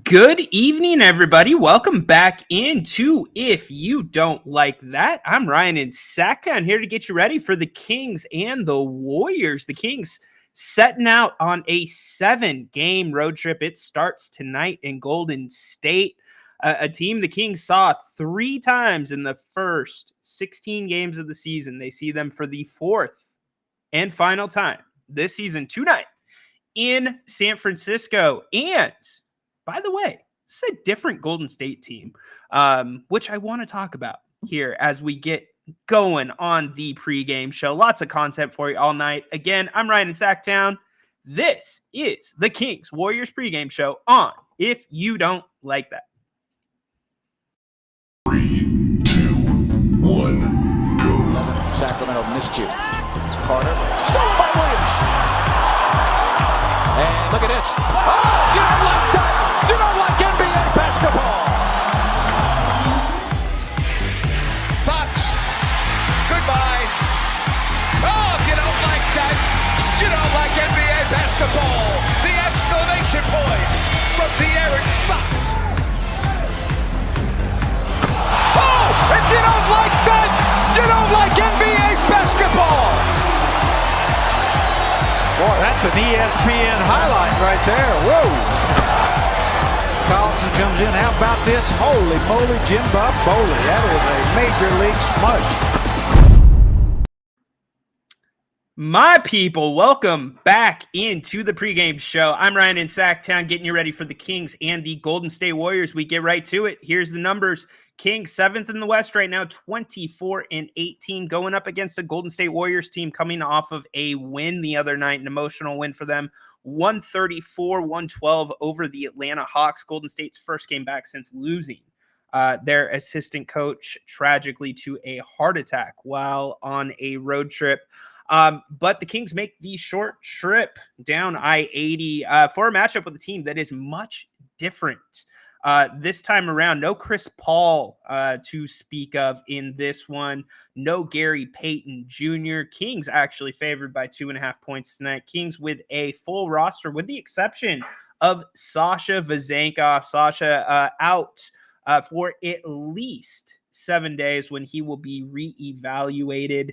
Good evening, everybody. Welcome back into If You Don't Like That. I'm Ryan in Sacktown here to get you ready for the Kings and the Warriors. The Kings setting out on a 7-game road trip. It starts tonight in Golden State, a team the Kings saw 3 times in the first 16 games of the season. They see them for the 4th and final time this season tonight in San Francisco. And by the way, it's a different Golden State team, which I want to talk about here as we get going on the pregame show. Lots of content for you all night. Again, I'm Ryan in Sacktown. This is the Kings Warriors pregame show on If You Don't Like That. 3, 2, 1, go. Sacramento miscue. Carter, stolen by Williams. And look at this. Oh, you don't like that. You don't like NBA basketball. Fox, goodbye. Oh, if you don't like that, you don't like NBA basketball. The exclamation point from De'Aaron Fox. Oh, if you don't like that, you don't like NBA basketball. Boy, that's an ESPN highlight right there. Whoa. Carlson comes in. How about this? Holy moly, Jim Bob Bowley. That is a major league smush. My people, welcome back into the pregame show. I'm Ryan in Sacktown, getting you ready for the Kings and the Golden State Warriors. We get right to it. Here's the numbers. Kings 7th in the West right now, 24-18, going up against a Golden State Warriors team coming off of a win the other night, an emotional win for them, 134-112 over the Atlanta Hawks. Golden State's first game back since losing their assistant coach tragically to a heart attack while on a road trip. But the Kings make the short trip down I-80 for a matchup with a team that is much different. This time around, no Chris Paul to speak of in this one. No Gary Payton Jr. Kings actually favored by 2.5 points tonight. Kings with a full roster with the exception of Sasha Vezenkov. Sasha out for at least 7 days when he will be reevaluated.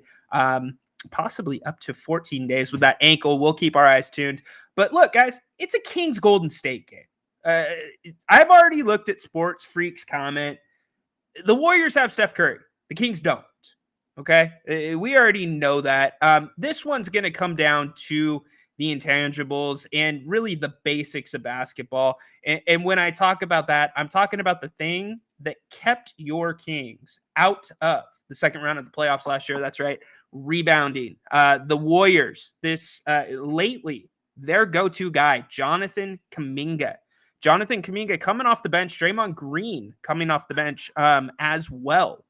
Possibly up to 14 days with that ankle. We'll keep our eyes tuned. But look, guys, it's a Kings Golden State game. I've already looked at Sports Freak's comment. The Warriors have Steph Curry. The Kings don't. Okay? We already know that. This one's going to come down to the intangibles and really the basics of basketball. And when I talk about that, I'm talking about the thing that kept your Kings out of the second round of the playoffs last year. That's right. Rebounding. The Warriors, lately, their go-to guy, Jonathan Kuminga. Jonathan Kuminga coming off the bench. Draymond Green coming off the bench as well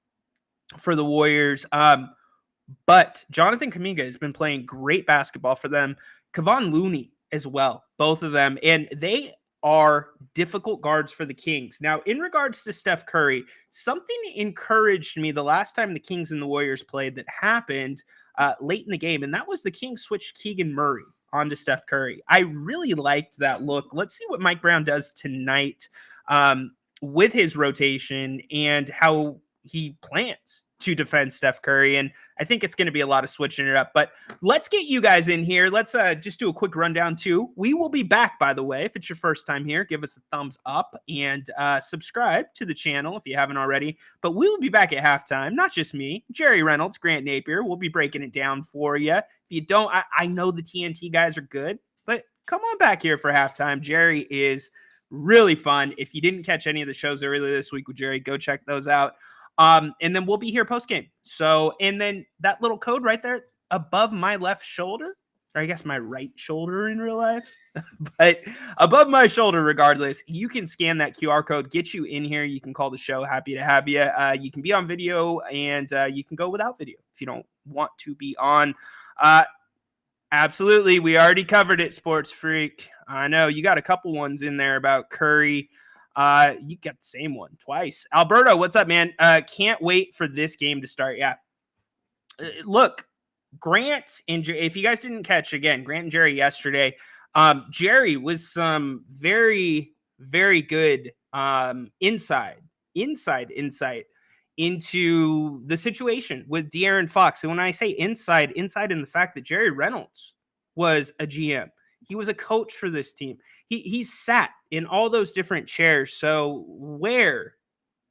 for the Warriors. But Jonathan Kuminga has been playing great basketball for them. Kevon Looney as well, both of them. And they are difficult guards for the Kings. Now, in regards to Steph Curry, something encouraged me the last time the Kings and the Warriors played that happened late in the game, and that was the Kings switched Keegan Murray onto Steph Curry. I really liked that look. Let's see what Mike Brown does tonight with his rotation and how he plans to defend Steph Curry. And I think it's going to be a lot of switching it up. But let's get you guys in here. Let's just do a quick rundown too. We will be back, by the way. If it's your first time here, give us a thumbs up and subscribe to the channel if you haven't already. But we will be back at halftime. Not just me, Jerry Reynolds, Grant Napier. We'll be breaking it down for you. If you don't, I know the TNT guys are good, but come on back here for halftime. Jerry is really fun. If you didn't catch any of the shows earlier this week with Jerry, go check those out. And then we'll be here post game. So, and then that little code right there above my left shoulder, or I guess my right shoulder in real life, but above my shoulder, regardless, you can scan that QR code, get you in here. You can call the show. Happy to have you. You can be on video and you can go without video if you don't want to be on. Absolutely. We already covered it, Sports Freak. I know you got a couple ones in there about Curry. You got the same one twice. Alberto, what's up, man? Can't wait for this game to start. Yeah. Look, Grant and if you guys didn't catch again, Grant and Jerry yesterday, Jerry with some very, very good insight into the situation with De'Aaron Fox. And when I say inside in the fact that Jerry Reynolds was a GM. He was a coach for this team. He sat in all those different chairs. So where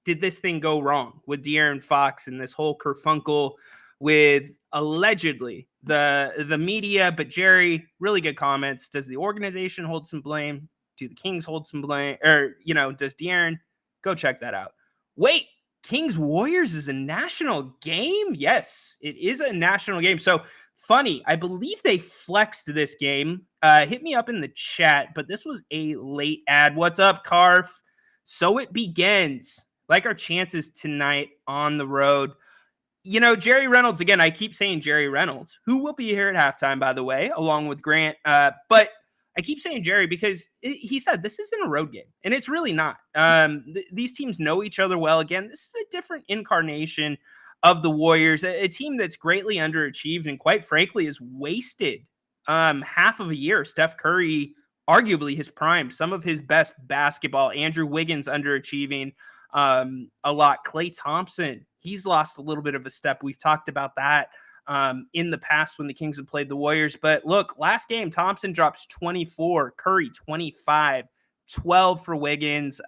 did this thing go wrong with De'Aaron Fox and this whole kerfunkle with allegedly the media? But Jerry, really good comments. Does the organization hold some blame? Do the Kings hold some blame? Or, does De'Aaron? Go check that out. Wait, Kings Warriors is a national game? Yes, it is a national game. So funny, I believe they flexed this game. Hit me up in the chat, but this was a late ad. What's up, Carf? So it begins. Like our chances tonight on the road. Jerry Reynolds, again, I keep saying Jerry Reynolds, who will be here at halftime, by the way, along with Grant. But I keep saying Jerry because he said this isn't a road game, and it's really not. These teams know each other well. Again, this is a different incarnation of the Warriors, a team that's greatly underachieved and, quite frankly, has wasted half of a year. Steph Curry, arguably his prime, some of his best basketball. Andrew Wiggins underachieving a lot. Klay Thompson, he's lost a little bit of a step. We've talked about that in the past when the Kings have played the Warriors. But look, last game, Thompson drops 24, Curry 25, 12 for Wiggins,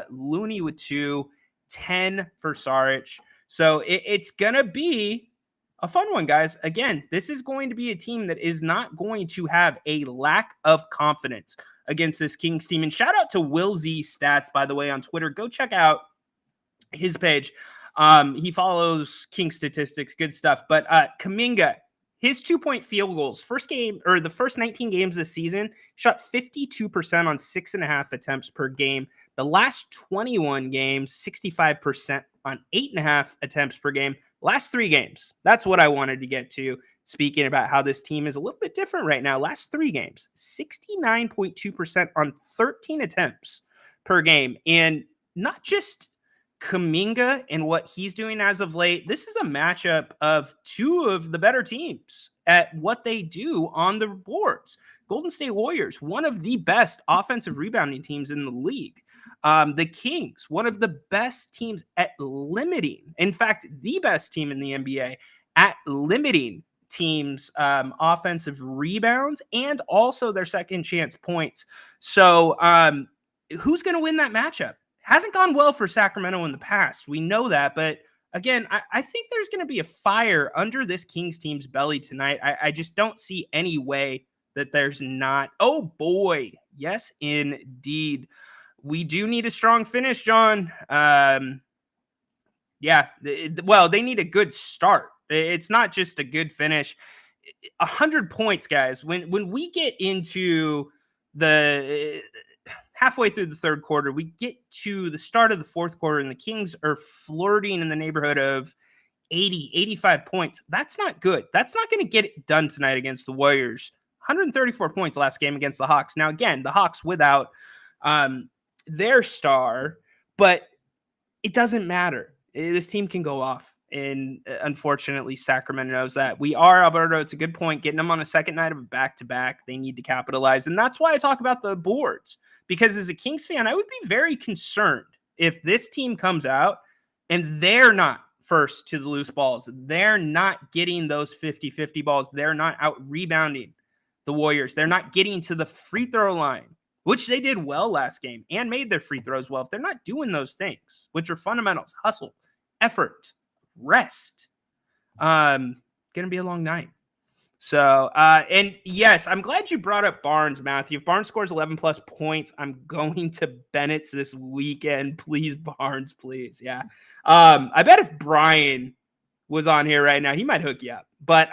Looney with 2, 10 for Saric. So it's going to be a fun one, guys. Again, this is going to be a team that is not going to have a lack of confidence against this Kings team. And shout out to Will Z Stats, by the way, on Twitter. Go check out his page. He follows King statistics, good stuff. But Kuminga, his 2-point field goals, the first 19 games this season, shot 52% on 6.5 attempts per game. The last 21 games, 65% on 8.5 attempts per game. Last 3 games, that's what I wanted to get to. Speaking about how this team is a little bit different right now. Last 3 games, 69.2% on 13 attempts per game. And not just Kuminga and what he's doing as of late. This is a matchup of 2 of the better teams at what they do on the boards. Golden State Warriors, one of the best offensive rebounding teams in the league. The Kings, one of the best teams at limiting, in fact, the best team in the NBA at limiting teams' offensive rebounds and also their second chance points. So who's going to win that matchup? Hasn't gone well for Sacramento in the past. We know that. But again, I think there's going to be a fire under this Kings team's belly tonight. I just don't see any way that there's not. Oh, boy. Yes, indeed. We do need a strong finish, John. Yeah. Well, they need a good start. It's not just a good finish. 100 points, guys. When we get into the halfway through the third quarter, we get to the start of the fourth quarter, and the Kings are flirting in the neighborhood of 80, 85 points. That's not good. That's not going to get it done tonight against the Warriors. 134 points last game against the Hawks. Now, again, the Hawks without their star, but it doesn't matter. This team can go off. And unfortunately, Sacramento knows that. We are, Alberto, it's a good point, getting them on a second night of a back-to-back. They need to capitalize. And that's why I talk about the boards. Because as a Kings fan, I would be very concerned if this team comes out and they're not first to the loose balls. They're not getting those 50-50 balls. They're not out rebounding the Warriors. They're not getting to the free throw line, which they did well last game and made their free throws well. If they're not doing those things, which are fundamentals, hustle, effort, rest, going to be a long night. So, and yes, I'm glad you brought up Barnes, Matthew. If Barnes scores 11 plus points, I'm going to Bennett's this weekend. Please, Barnes, please. Yeah. I bet if Brian was on here right now, he might hook you up. But,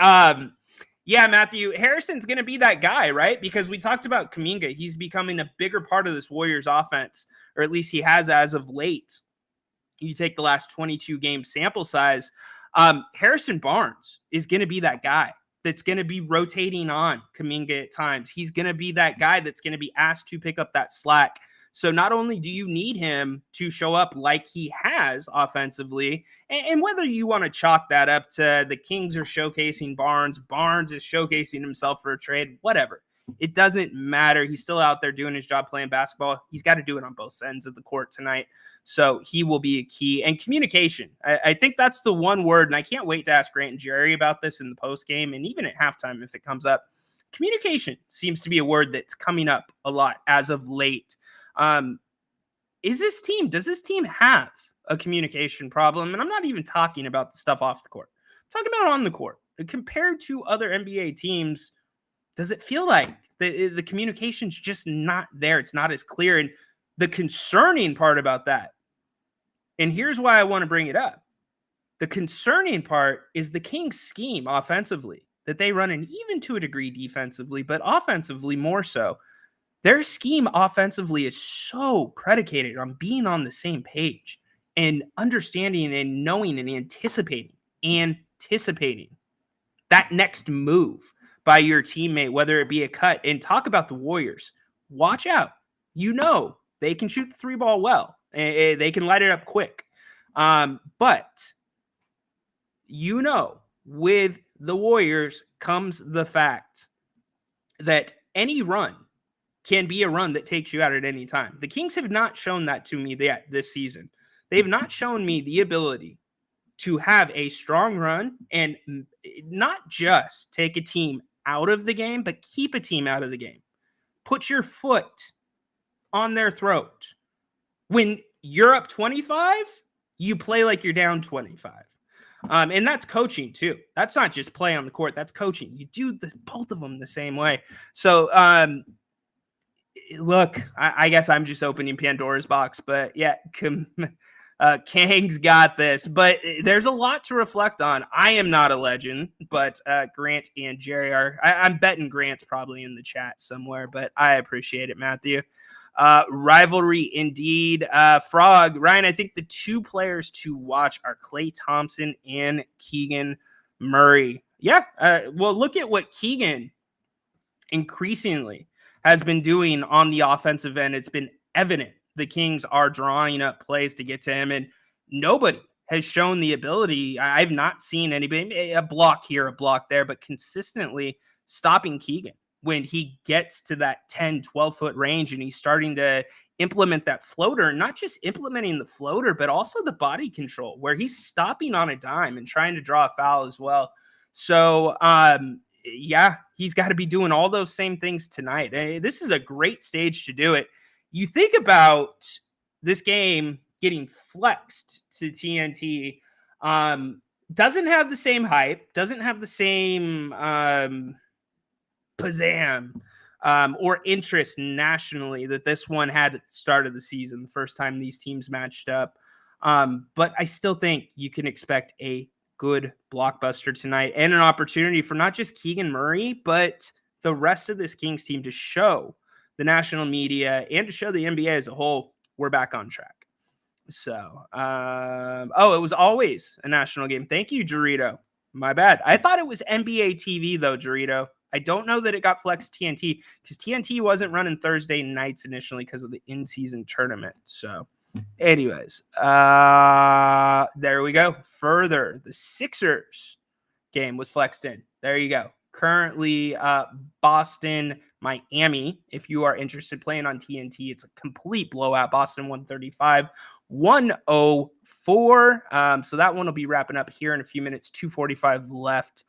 yeah, Matthew, Harrison's going to be that guy, right? Because we talked about Kuminga. He's becoming a bigger part of this Warriors offense, or at least he has as of late. You take the last 22 game sample size. Harrison Barnes is going to be that guy that's going to be rotating on Kuminga at times. He's going to be that guy that's going to be asked to pick up that slack. So not only do you need him to show up like he has offensively, and whether you want to chalk that up to the Kings are showcasing Barnes, Barnes is showcasing himself for a trade, whatever. It doesn't matter. He's still out there doing his job playing basketball. He's got to do it on both ends of the court tonight. So he will be a key. And communication. I think that's the one word, and I can't wait to ask Grant and Jerry about this in the postgame and even at halftime if it comes up. Communication seems to be a word that's coming up a lot as of late. Does this team have a communication problem? And I'm not even talking about the stuff off the court. I'm talking about on the court. Compared to other NBA teams, does it feel like the communication's just not there? It's not as clear. And the concerning part about that, and here's why I want to bring it up. The concerning part is the Kings' scheme offensively that they run, and even to a degree defensively, but offensively more so. Their scheme offensively is so predicated on being on the same page and understanding and knowing and anticipating that next move by your teammate, whether it be a cut. And talk about the Warriors. Watch out. They can shoot the three ball well. They can light it up quick. But with the Warriors comes the fact that any run can be a run that takes you out at any time. The Kings have not shown that to me yet this season. They've not shown me the ability to have a strong run and not just take a team out of the game, but keep a team out of the game. Put your foot on their throat. When you're up 25, you play like you're down 25. And that's coaching too. That's not just play on the court. That's coaching. You do both of them the same way. So, look, I guess I'm just opening Pandora's box, but yeah, Kang's got this. But there's a lot to reflect on. I am not a legend, but Grant and Jerry are. I'm betting Grant's probably in the chat somewhere, but I appreciate it, Matthew. Rivalry indeed. Frog, Ryan, I think the two players to watch are Klay Thompson and Keegan Murray. Yeah, well, look at what Keegan increasingly has been doing on the offensive end. It's been evident the Kings are drawing up plays to get to him, and nobody has shown the ability. I've not seen anybody, a block here, a block there, but consistently stopping Keegan when he gets to that 10, 12-foot range and he's starting to implement that floater, not just implementing the floater, but also the body control where he's stopping on a dime and trying to draw a foul as well. So, yeah, he's got to be doing all those same things tonight. This is a great stage to do it. You think about this game getting flexed to TNT, doesn't have the same hype, doesn't have the same pizzazz or interest nationally that this one had at the start of the season, the first time these teams matched up. But I still think you can expect a good blockbuster tonight and an opportunity for not just Keegan Murray, but the rest of this Kings team to show the national media and to show the NBA as a whole we're back on track. So, it was always a national game. Thank you, Dorito. My bad. I thought it was NBA TV, though, Dorito. I don't know that it got flexed TNT because TNT wasn't running Thursday nights initially because of the in-season tournament. So, anyways, there we go. Further, the Sixers game was flexed in. There you go. Currently, Boston, Miami. If you are interested playing on TNT, it's a complete blowout. Boston 135-104. So that one will be wrapping up here in a few minutes. 2:45 left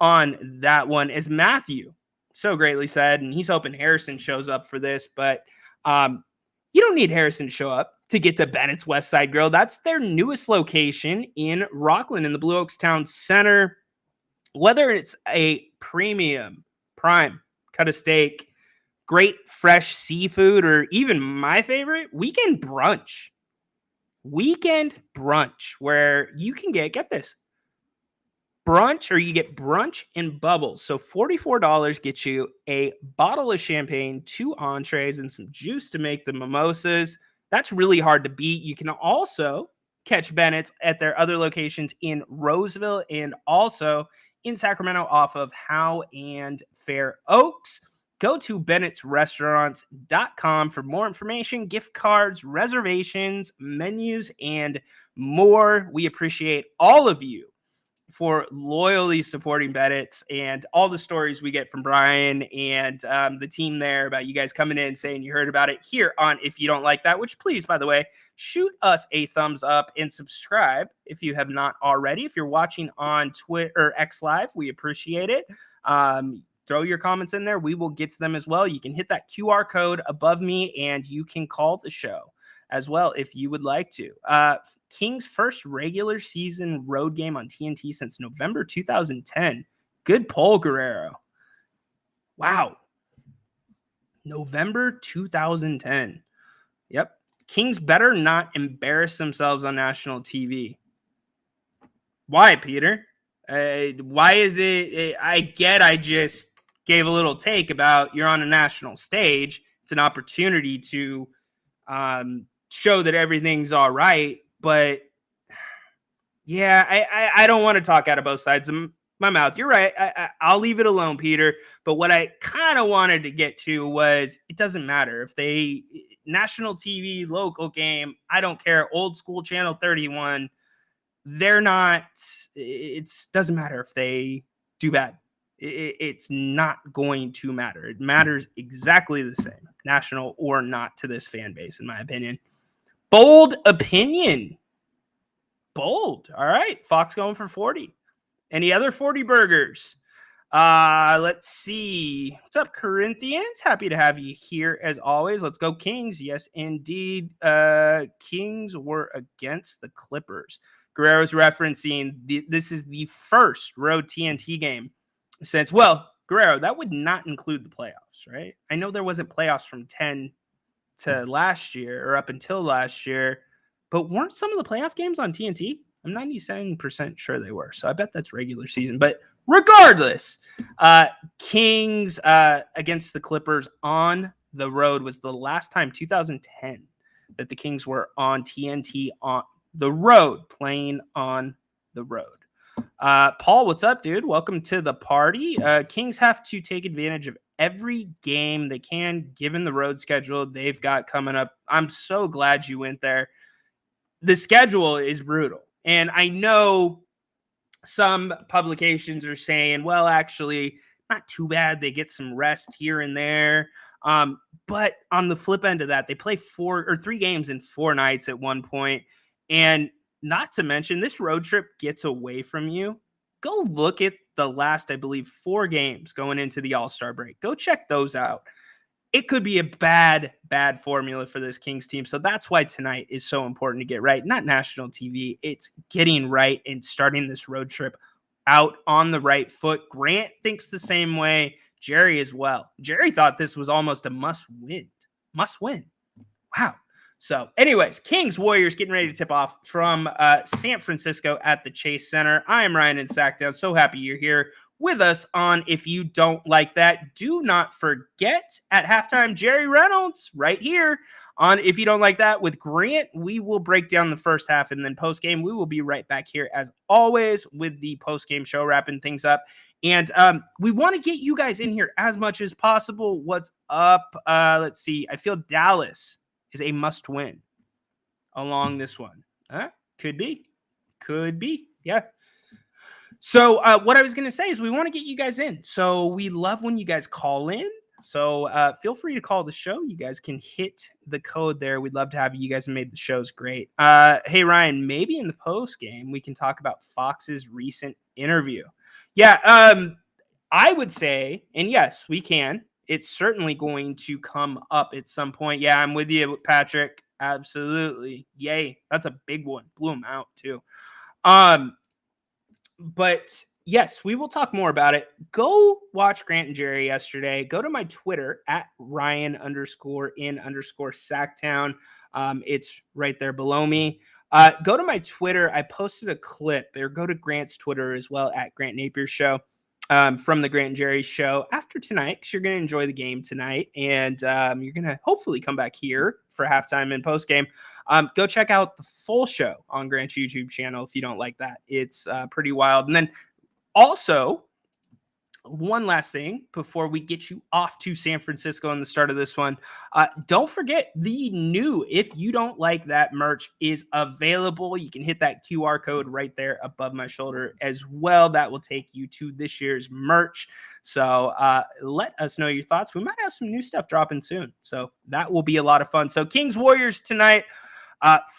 on that one. As Matthew so greatly said, and he's hoping Harrison shows up for this, but you don't need Harrison to show up to get to Bennett's West Side Grill. That's their newest location in Rockland in the Blue Oaks Town Center. Whether it's a premium, prime, cut of steak, great fresh seafood, or even my favorite, weekend brunch. Weekend brunch, where you can get this, brunch, or you get brunch and bubbles. So $44 gets you a bottle of champagne, 2 entrees, and some juice to make the mimosas. That's really hard to beat. You can also catch Bennett's at their other locations in Roseville and also in Sacramento off of Howe and Fair Oaks. Go to bennettsrestaurants.com for more information, gift cards, reservations, menus, and more. We appreciate all of you for loyally supporting Beddits and all the stories we get from Brian and the team there about you guys coming in saying you heard about it here on If You Don't Like That, which please, by the way, shoot us a thumbs up and subscribe if you have not already. If you're watching on Twitter or X Live, we appreciate it. Throw your comments in there. We will get to them as well. You can hit that QR code above me and you can call the show as well if you would like to. Kings' first regular season road game on TNT since November 2010. Good poll, Guerrero. Wow. November 2010. Yep. Kings better not embarrass themselves on national TV. Why, Peter? Why is it? I just gave a little take about you're on a national stage. It's an opportunity to show that everything's all right. But yeah, I don't want to talk out of both sides of my mouth. You're right. I'll leave it alone, Peter. But what I kind of wanted to get to was it doesn't matter if they national TV, local game. I don't care. Old school channel 31. They're not. It doesn't matter if they do bad. It's not going to matter. It matters exactly the same, national or not, to this fan base, in my opinion. Bold opinion. Bold. All right. Fox going for 40. Any other 40 burgers? Let's see. What's up, Corinthians? Happy to have you here as always. Let's go Kings. Yes, indeed. Kings were against the Clippers. Guerrero's referencing this is the first road TNT game since, well, Guerrero, that would not include the playoffs, right? I know there wasn't playoffs from 10 to last year or up until last year, but weren't some of the playoff games on TNT? I'm 97% sure they were. So I bet that's regular season. But regardless, Kings against the Clippers on the road was the last time, 2010, that the Kings were on TNT on the road, playing on the road. Paul, what's up, dude? Welcome to the party. Kings have to take advantage of every game they can, given the road schedule they've got coming up. I'm so glad you went there. The schedule is brutal. And I know some publications are saying, well, actually, not too bad. They get some rest here and there. But on the flip end of that, they play 3 games in 4 nights at one point. And not to mention, this road trip gets away from you. Go look at the last, I believe, 4 games going into the All-Star break. Go check those out. It could be a bad formula for this Kings team. So that's why tonight is so important to get right. Not national TV. It's getting right and starting this road trip out on the right foot. Grant thinks the same way. Jerry as well. Jerry thought this was almost a must win. Wow. So anyways, Kings Warriors getting ready to tip off from San Francisco at the Chase Center. I am Ryan in Sacktown. So happy you're here with us on If You Don't Like That. Do not forget at halftime, Jerry Reynolds right here on If You Don't Like That with Grant. We will break down the first half, and then post-game, we will be right back here as always with the post-game show, wrapping things up. And we want to get you guys in here as much as possible. What's up? Let's see. I feel Dallas is a must-win along this one. Could be. Yeah. So what I was going to say is we want to get you guys in. So we love when you guys call in. So feel free to call the show. You guys can hit the code there. We'd love to have you. You guys have made the shows great. Hey, Ryan, maybe in the post game, we can talk about Fox's recent interview. Yeah, I would say, and yes, we can. It's certainly going to come up at some point. Yeah, I'm with you, Patrick. Absolutely. Yay. That's a big one. Blew him out too. But yes, we will talk more about it. Go watch Grant and Jerry yesterday. Go to my Twitter at Ryan_in_Sacktown. It's right there below me. Go to my Twitter. I posted a clip, or go to Grant's Twitter as well at Grant Napier Show. From the Grant and Jerry show after tonight, because you're going to enjoy the game tonight, and you're going to hopefully come back here for halftime and postgame. Go check out the full show on Grant's YouTube channel if you don't like that. It's pretty wild. And then also, one last thing before we get you off to San Francisco in the start of this one. Don't forget the new If You Don't Like That merch is available. You can hit that QR code right there above my shoulder as well. That will take you to this year's merch. So let us know your thoughts. We might have some new stuff dropping soon. So that will be a lot of fun. So Kings Warriors tonight.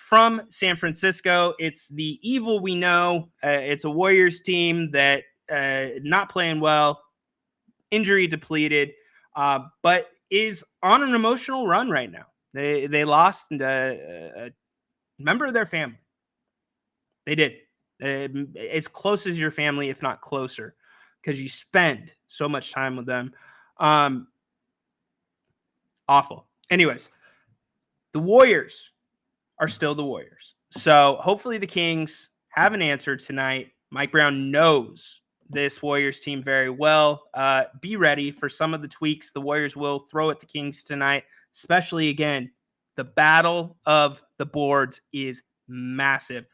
From San Francisco, it's the evil we know. It's a Warriors team that not playing well, injury depleted, but is on an emotional run right now. They lost a member of their family. They did. As close as your family, if not closer, because you spend so much time with them. Awful. Anyways, the Warriors are still the Warriors. So hopefully the Kings have an answer tonight. Mike Brown knows this Warriors team very well. Be ready for some of the tweaks the Warriors will throw at the Kings tonight, especially, again, the battle of the boards is massive.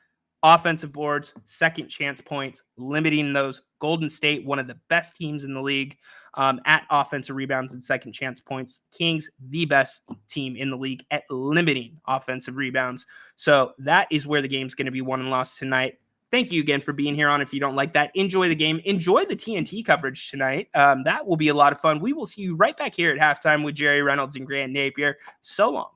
Offensive boards, second chance points, limiting those. Golden State, one of the best teams in the league at offensive rebounds and second chance points. Kings, the best team in the league at limiting offensive rebounds. So that is where the game's going to be won and lost tonight. Thank you again for being here on If You Don't Like That. Enjoy the game. Enjoy the TNT coverage tonight. That will be a lot of fun. We will see you right back here at halftime with Jerry Reynolds and Grant Napier. So long.